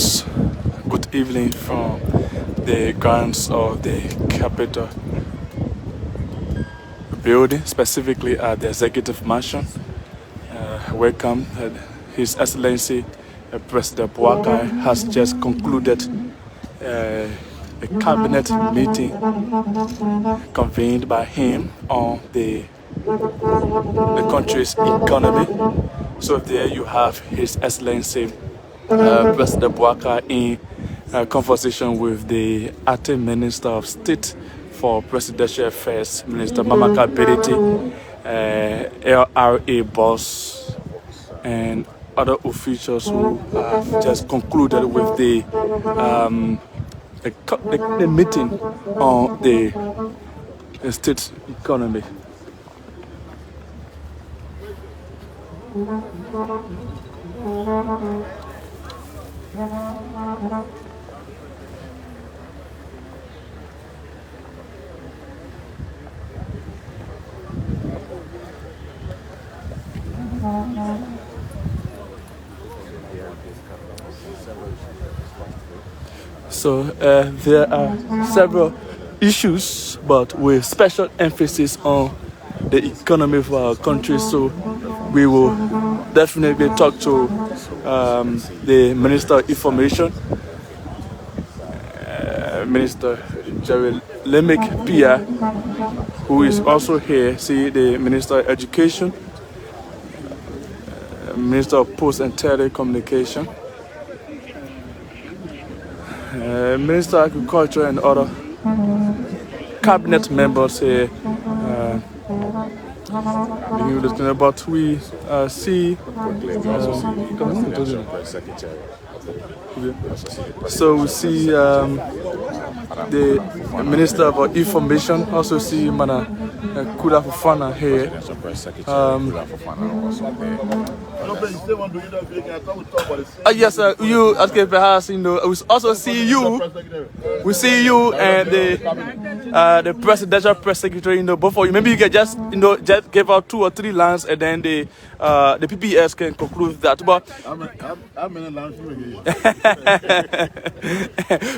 Good evening from the grounds of the Capitol building, specifically at the Executive Mansion. Welcome. His Excellency President Boakai has just concluded a cabinet meeting convened by him on the country's economy. So there you have His Excellency President Boakai in conversation with the acting Minister of State for Presidential Affairs, Minister Mamaka Beriti, LRA boss, and other officials who have just concluded with the meeting on the state economy. So there are several issues, but with special emphasis on the economy of our country. So we will definitely talk to the Minister of Information, Minister Jerry Lemick Pia, who is also here. See the Minister of Education, Minister of Post and Telecommunication, Minister of Agriculture, and other cabinet members here. But we see so we see the Minister of Information, also see Mana Kuda Fofana here. Yes, you okay, perhaps we also see you. We see you and the presidential press secretary. Both of you. Maybe you can just just give out 2 or 3 lines, and then the PPS can conclude that. But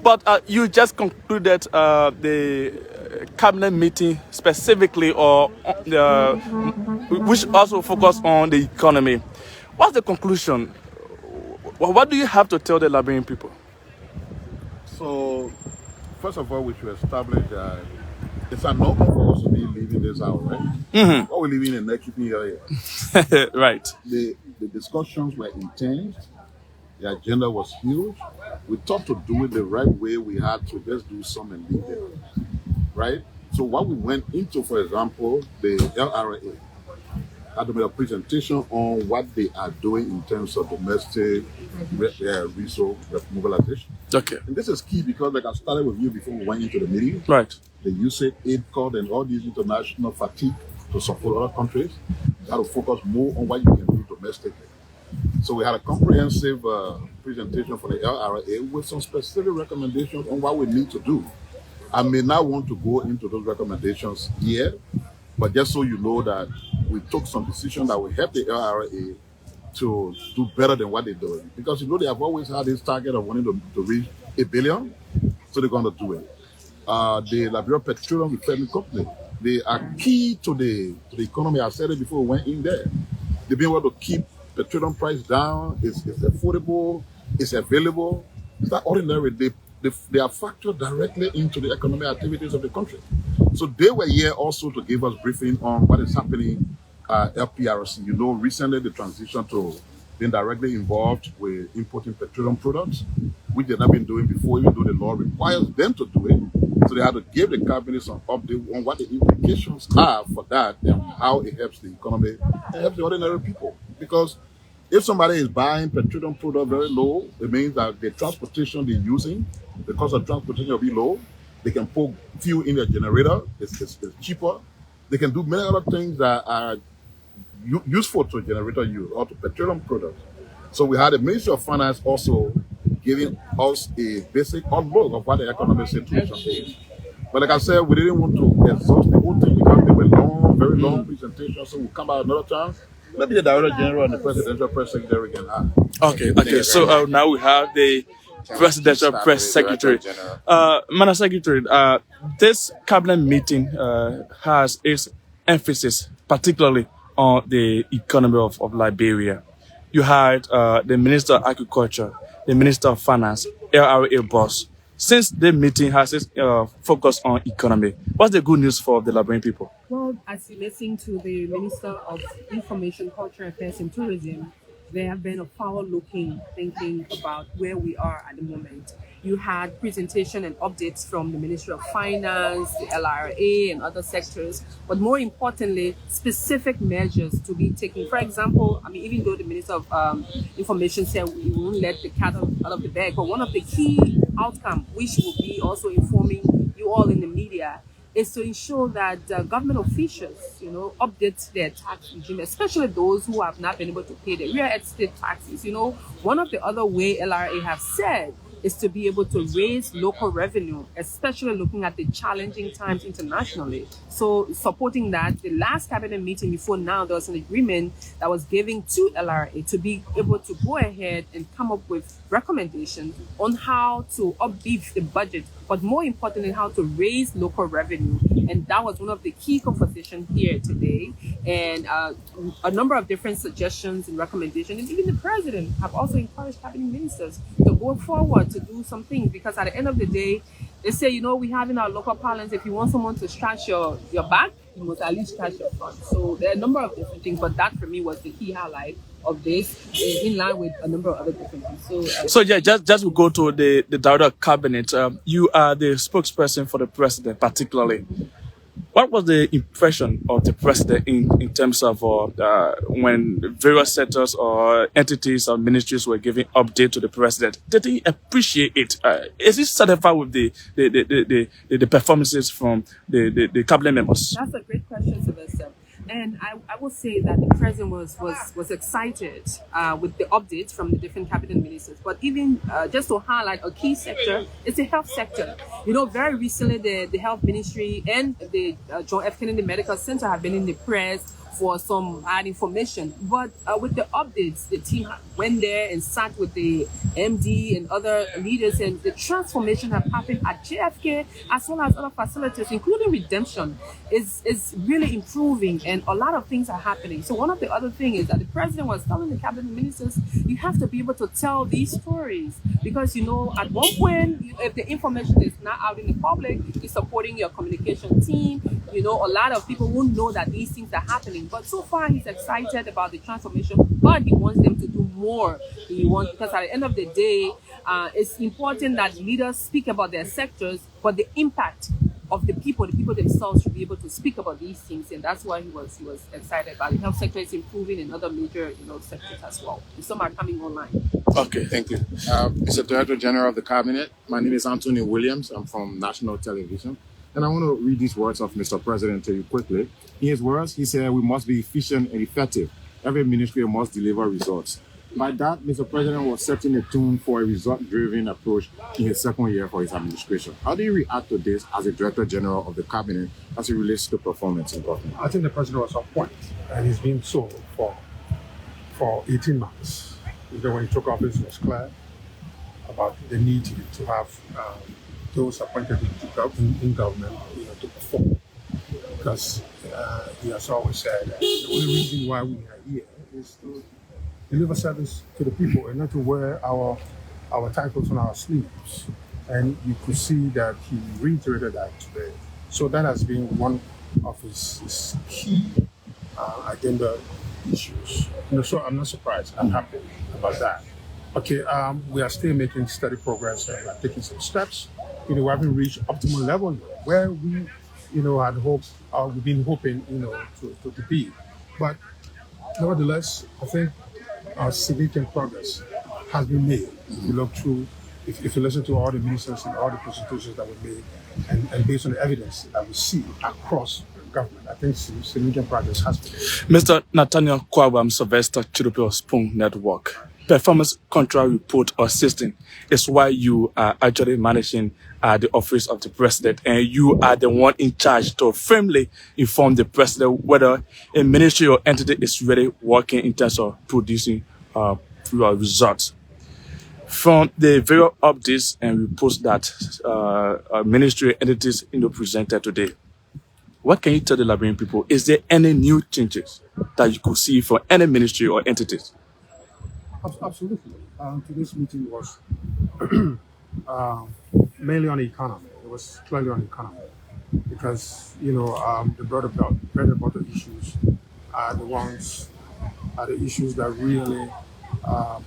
but you just concluded the cabinet meeting specifically, or which also focused on the economy. What's the conclusion? What do you have to tell the Liberian people? So, first of all, we should establish that it's a normal for us to be living this out, right? Mm-hmm. What we're living in next year. Right. The discussions were intense. The agenda was huge. We thought to do it the right way. We had to just do some and leave it, right? So what we went into, for example, the LRA had to make a presentation on what they are doing in terms of domestic resource mobilization. Okay. And this is key because, like I started with you before we went into the meeting, right? The USAID, AID, and all these international fatigue to support other countries. You have to focus more on what you can do domestically. So we had a comprehensive presentation for the LRA with some specific recommendations on what we need to do. I may not want to go into those recommendations here, but just so you know that we took some decisions that will help the LRA to do better than what they're doing. Because they have always had this target of wanting to reach $1 billion, so they're going to do it. The Liberia Petroleum Refining Company, they are key to the economy. I said it before we went in there. They've been able to keep petroleum price down. It's affordable. It's available. It's not ordinary. They are factored directly into the economic activities of the country. So they were here also to give us briefing on what is happening at LPRC. Recently the transition to being directly involved with importing petroleum products, which they've not been doing before, even though the law requires them to do it. So they had to give the cabinet some update on what the implications are for that and how it helps the economy and helps the ordinary people. Because if somebody is buying petroleum product very low, it means that the transportation they're using, the cost of transportation will be low. They can put fuel in their generator. It's cheaper. They can do many other things that are useful to generator use or to petroleum products. So we had the Ministry of Finance also giving us a basic outlook of what the economic situation is. But like I said, we didn't want to exhaust the whole thing because they were long, very long presentations. So we'll come out another time. Maybe the Director General and the Presidential Press Secretary can have. Okay. So now we have the Presidential Press Secretary. Madam Secretary, this cabinet meeting has its emphasis particularly on the economy of Liberia. You had the Minister of Agriculture, the Minister of Finance, LRA boss. Since the meeting has its focus on economy, what's the good news for the Liberian people? Well, as you listen to the Minister of Information, Culture Affairs and Tourism, there have been a forward-looking thinking about where we are at the moment. You had presentation and updates from the Ministry of Finance, the LRA and other sectors, but more importantly, specific measures to be taken. For example, even though the Minister of Information said we won't let the cat out of the bag, but one of the key outcomes, which will be also informing you all in the media, is to ensure that government officials, update their tax regime, especially those who have not been able to pay their real estate taxes. One of the other way LRA have said is to be able to raise local revenue, especially looking at the challenging times internationally. So supporting that, the last cabinet meeting before now, there was an agreement that was given to LRA to be able to go ahead and come up with recommendations on how to upbeat the budget, but more importantly, how to raise local revenue. And that was one of the key conversations here today. And a number of different suggestions and recommendations, and even the president have also encouraged cabinet ministers to go forward to do some things, because at the end of the day, they say, we have in our local parlance, if you want someone to scratch your back, you must at least scratch your front. So there are a number of different things, but that for me was the key highlight of this, in line with a number of other different things. So just to go to the director of cabinet, you are the spokesperson for the president particularly. What was the impression of the president in terms of when various sectors or entities or ministries were giving update to the president? Did he appreciate it? Is he satisfied with the performances from the cabinet members? That's a great question, Sylvester. And I will say that the president was excited with the updates from the different cabinet ministers. But even just to highlight a key sector, it's the health sector. Very recently, the health ministry and the John F. Kennedy Medical Center have been in the press for some bad information. But with the updates, the team went there and sat with the MD and other leaders, and the transformation have happened at JFK as well as other facilities, including Redemption, is really improving, and a lot of things are happening. So one of the other things is that the president was telling the cabinet ministers, you have to be able to tell these stories, because at one point, if the information is not out in the public, it's supporting your communication team. A lot of people won't know that these things are happening. But so far, he's excited about the transformation, but he wants them to do more. Because at the end of the day, it's important that leaders speak about their sectors, but the impact of the people themselves should be able to speak about these things, and that's why he was excited about it. The health sector is improving in other major sectors as well. And some are coming online. Okay, thank you. Mr. Director General of the Cabinet, my name is Anthony Williams. I'm from National Television. And I want to read these words of Mr. President to you quickly. In his words, he said, we must be efficient and effective. Every ministry must deliver results. By that, Mr. President was setting a tone for a result-driven approach in his second year for his administration. How do you react to this as a Director General of the Cabinet as it relates to performance in government? I think the President was on point, and he's been so for 18 months. When he took office, it was clear about the need to have those appointed in government to perform. Because he has always said that the only reason why we are here is to deliver service to the people and not to wear our titles on our sleeves. And you could see that he reiterated that today. So that has been one of his key agenda issues. So I'm not surprised. I'm happy about that. Okay, we are still making steady progress and we are taking some steps. We haven't reached optimal level where we, had hoped, we've been hoping, to be. But nevertheless, I think significant progress has been made. If you look through, if you listen to all the ministers and all the presentations that were made, and based on the evidence that we see across government, I think significant progress has been made. Mr. Nathaniel Kwabam Sylvester Chidupio Spoon Network. Performance control report or system is why you are actually managing the office of the president, and you are the one in charge to firmly inform the president whether a ministry or entity is really working in terms of producing results. from the various updates and reports that ministry entities presented today, what can you tell the Liberian people? Is there any new changes that you could see for any ministry or entities? Absolutely. Today's meeting was mainly on the economy. It was clearly on the economy because the bread and butter issues are the issues that really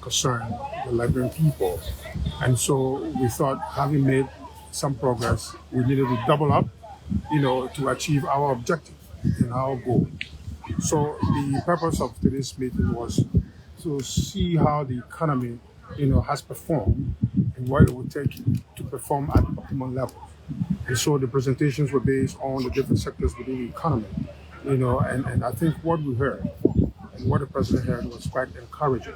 concern the Liberian people, and so we thought, having made some progress, we needed to double up, to achieve our objective and our goal. So the purpose of today's meeting was to see how the economy, has performed and what it would take to perform at optimal levels. And so the presentations were based on the different sectors within the economy, and I think what we heard and what the president heard was quite encouraging.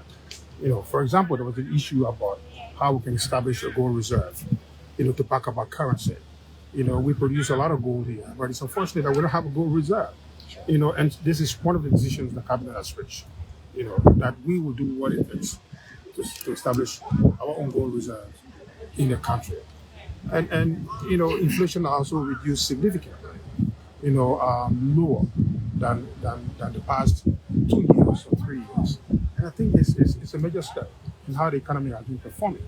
For example, there was an issue about how we can establish a gold reserve, to back up our currency. We produce a lot of gold here, but it's unfortunate that we don't have a gold reserve. And this is one of the decisions the cabinet has reached, that we will do what it takes to establish our own gold reserves in the country. And inflation also reduced significantly, lower than the past 2 years or 3 years. And I think it's a major step in how the economy has been performing.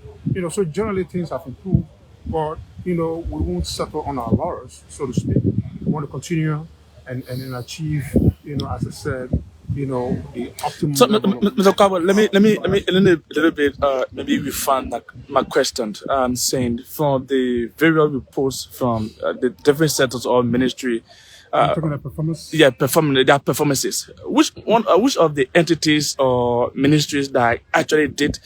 So generally things have improved, but we won't settle on our laurels, so to speak. We want to continue and achieve, as I said, the optimal. So, level of- Mr. Kawa, let me a little bit maybe refine my question. Saying from the various reports from the different sectors or ministry. You're talking about performance? Yeah, their performances. Which of the entities or ministries that actually did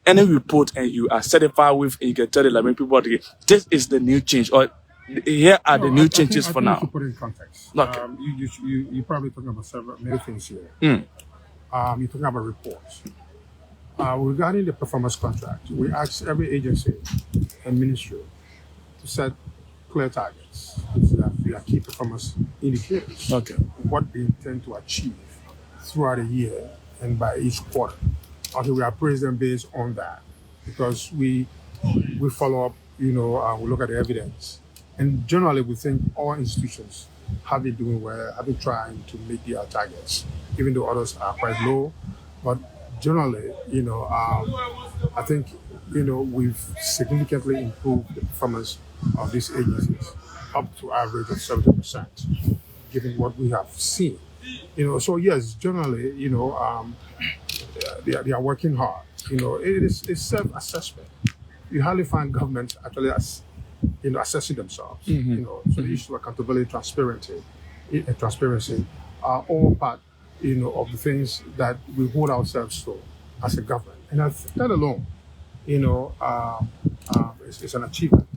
any report and you are satisfied with, and you can tell the Liberian people, okay, this is the new change, or here are the new changes for now. To put it in context, Okay. you're probably talking about many things here. You're talking about reports. Regarding the performance contract, we asked every agency and ministry to set clear targets, so that we are key performance indicators. Okay. What they intend to achieve throughout the year and by each quarter. Okay, we appraise them based on that because we follow up. We look at the evidence. And generally, we think all institutions have been doing well, have been trying to meet their targets, even though others are quite low. But generally, I think, we've significantly improved the performance of these agencies up to average of 70%, given what we have seen. So yes, generally, they are working hard. It's self-assessment. You hardly find governments actually assessing themselves. So the issue of accountability, transparency are all part, of the things that we hold ourselves to as a government. And that alone, it's an achievement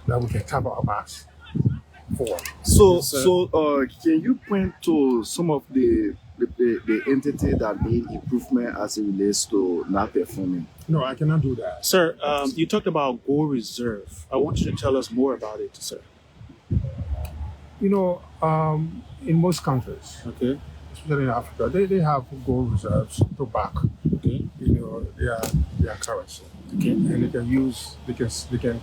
that we can tap our backs for. So, can you point to some of the entity that made improvement as it relates to not performing? No, I cannot do that. Sir, you talked about gold reserve. I want you to tell us more about it, sir. In most countries, Okay. especially in Africa, they have gold reserves to back, Okay. their currency, Okay. and they can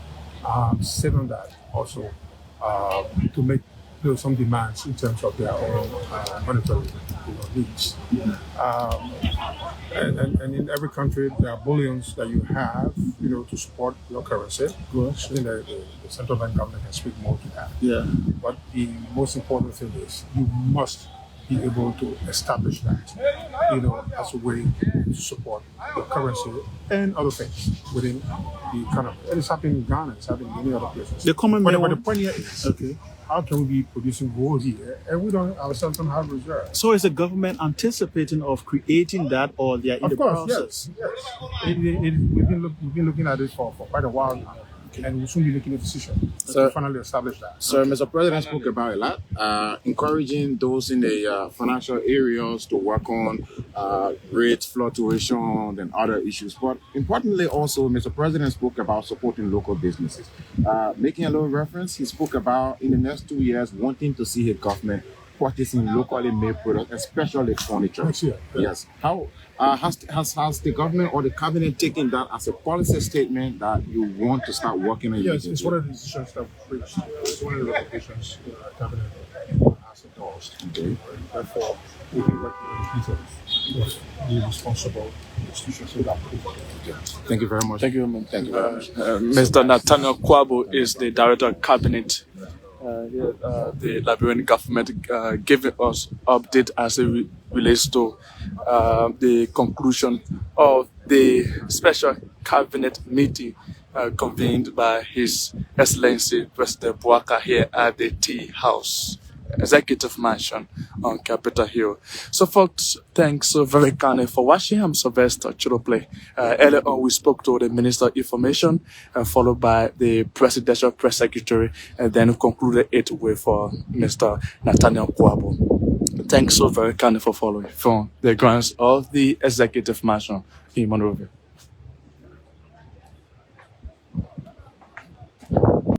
sit on that also to make some demands in terms of their own monetary needs. And in every country, there are bullions that you have, to support your currency. Yes. The central bank government can speak more to that. Yeah. But the most important thing is you must be able to establish that, as a way to support the currency and other things within the economy. And it's happening in Ghana, it's happening in many other places. The common But man. the point here is, Okay. how can we be producing gold here and we ourselves don't have reserves? So is the government anticipating of creating that, or they are in Of the course, process? yes. We've been looking at it for quite a while now, and we'll soon be making a decision So- to finally establish that. So, Mr. President spoke about a lot, encouraging those in the financial areas to work on rate fluctuation and other issues. But importantly, also, Mr. President spoke about supporting local businesses. Making a little reference, he spoke about in the next 2 years wanting to see his government purchasing locally made products, especially furniture. Yes. How has the government or the cabinet taken that as a policy statement that you want to start working on? Yes, it's one of the decisions that we reached. It's one of the recommendations the cabinet has endorsed. Okay. Therefore, we'll be working with the details of the responsible institutions in that. Thank you very much. Thank you, man. Thank you very much. Mr. Nathaniel Kwabo is the Director of Cabinet. The Liberian government giving us update as it relates to the conclusion of the special cabinet meeting convened by His Excellency President Boakai here at the Tea House Executive Mansion on Capitol Hill. So folks, thanks so very kindly for watching. I'm Sylvester Chirople. Earlier on we spoke to the Minister of Information, followed by the Presidential Press Secretary, and then concluded it with Mr. Nathaniel Kwabo. Thanks so very kindly for following from the grounds of the Executive Mansion in Monrovia.